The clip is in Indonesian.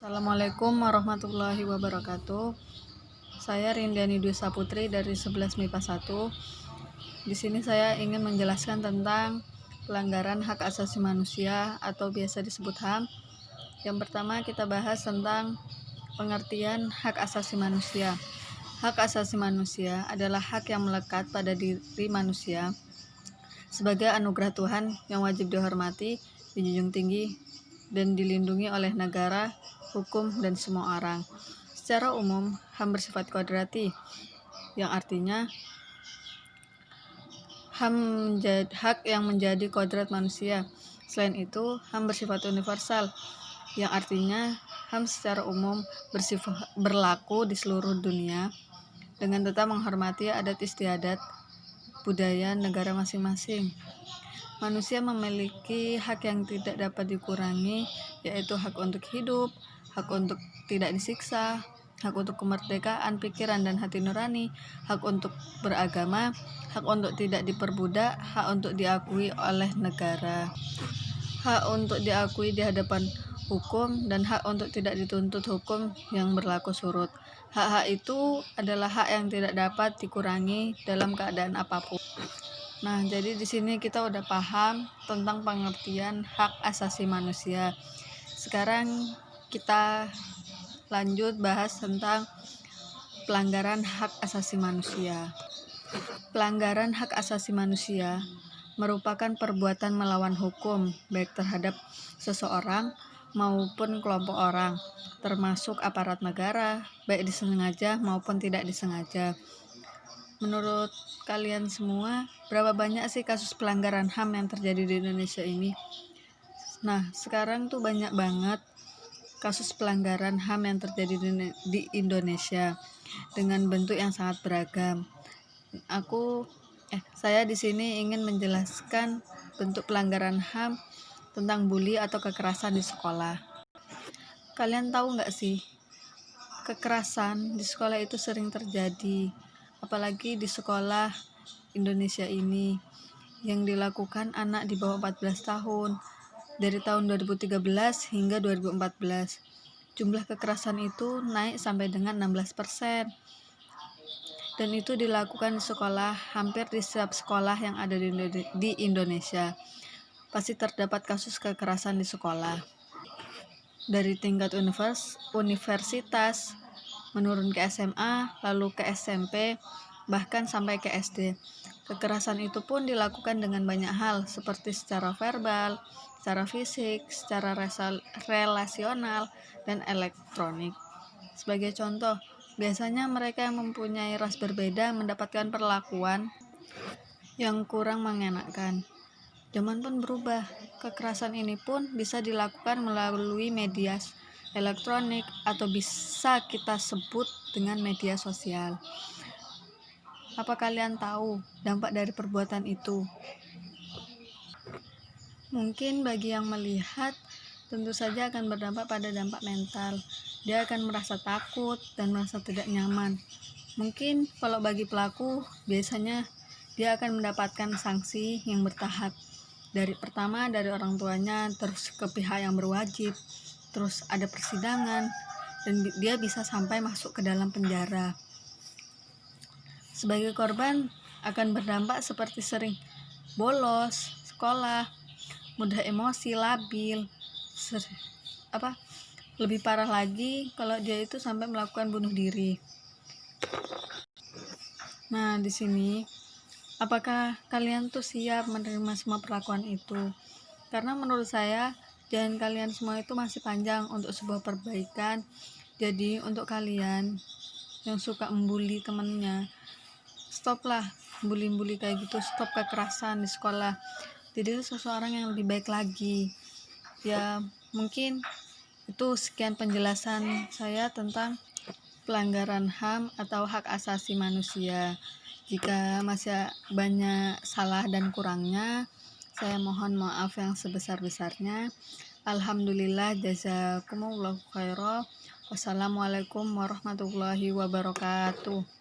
Assalamualaikum warahmatullahi wabarakatuh. Saya Rindiani Dwi Saputri dari 11 MIPA 1. Di sini saya ingin menjelaskan tentang pelanggaran hak asasi manusia atau biasa disebut HAM. Yang pertama kita bahas tentang pengertian hak asasi manusia. Hak asasi manusia adalah hak yang melekat pada diri manusia sebagai anugerah Tuhan yang wajib dihormati, dijunjung tinggi, dan dilindungi oleh negara, hukum, dan semua orang. Secara umum, HAM bersifat kodrati, yang artinya hak yang menjadi kodrat manusia. Selain itu, HAM bersifat universal, yang artinya HAM secara umum berlaku di seluruh dunia dengan tetap menghormati adat istiadat budaya negara masing-masing. Manusia memiliki hak yang tidak dapat dikurangi, yaitu hak untuk hidup, hak untuk tidak disiksa, hak untuk kemerdekaan pikiran dan hati nurani, hak untuk beragama, hak untuk tidak diperbudak, hak untuk diakui oleh negara, hak untuk diakui di hadapan hukum, dan hak untuk tidak dituntut hukum yang berlaku surut. Hak-hak itu adalah hak yang tidak dapat dikurangi dalam keadaan apapun. Nah, jadi di sini kita udah paham tentang pengertian hak asasi manusia. Sekarang kita lanjut bahas tentang pelanggaran hak asasi manusia. Pelanggaran hak asasi manusia merupakan perbuatan melawan hukum, baik terhadap seseorang maupun kelompok orang, termasuk aparat negara, baik disengaja maupun tidak disengaja. Menurut kalian semua, berapa banyak sih kasus pelanggaran HAM yang terjadi di Indonesia ini? Nah, sekarang tuh banyak banget kasus pelanggaran HAM yang terjadi di Indonesia dengan bentuk yang sangat beragam. Saya di sini ingin menjelaskan bentuk pelanggaran HAM tentang bully atau kekerasan di sekolah. Kalian tahu nggak sih, kekerasan di sekolah itu sering terjadi, apalagi di sekolah Indonesia ini, yang dilakukan anak di bawah 14 tahun dari tahun 2013 hingga 2014. Jumlah kekerasan itu naik sampai dengan 16%. Dan itu dilakukan di sekolah, hampir di setiap sekolah yang ada di Indonesia. Pasti terdapat kasus kekerasan di sekolah. Dari tingkat universitas, menurun ke SMA, lalu ke SMP, bahkan sampai ke SD. Kekerasan itu pun dilakukan dengan banyak hal, seperti secara verbal, secara fisik, secara relasional, dan elektronik. Sebagai contoh, biasanya mereka yang mempunyai ras berbeda mendapatkan perlakuan yang kurang mengenakan. Zaman pun berubah, kekerasan ini pun bisa dilakukan melalui media elektronik atau bisa kita sebut dengan media sosial. Apa kalian tahu dampak dari perbuatan itu? Mungkin bagi yang melihat, tentu saja akan berdampak pada dampak mental. Dia akan merasa takut dan merasa tidak nyaman. Mungkin kalau bagi pelaku, biasanya dia akan mendapatkan sanksi yang bertahap. Pertama dari orang tuanya, terus ke pihak yang berwajib, terus ada persidangan, dan dia bisa sampai masuk ke dalam penjara. Sebagai korban akan berdampak seperti sering bolos sekolah, mudah emosi, labil, lebih parah lagi kalau dia itu sampai melakukan bunuh diri. Nah, di sini apakah kalian tuh siap menerima semua perlakuan itu? Karena menurut saya jalan kalian semua itu masih panjang untuk sebuah perbaikan. Jadi untuk kalian yang suka membuli temennya, stoplah bully kayak gitu, stop kekerasan di sekolah. Jadi seseorang yang lebih baik lagi. Ya, mungkin itu sekian penjelasan saya tentang pelanggaran HAM atau hak asasi manusia. Jika masih banyak salah dan kurangnya, saya mohon maaf yang sebesar-besarnya. Alhamdulillah, jazakumullahu khairan. Wassalamualaikum warahmatullahi wabarakatuh.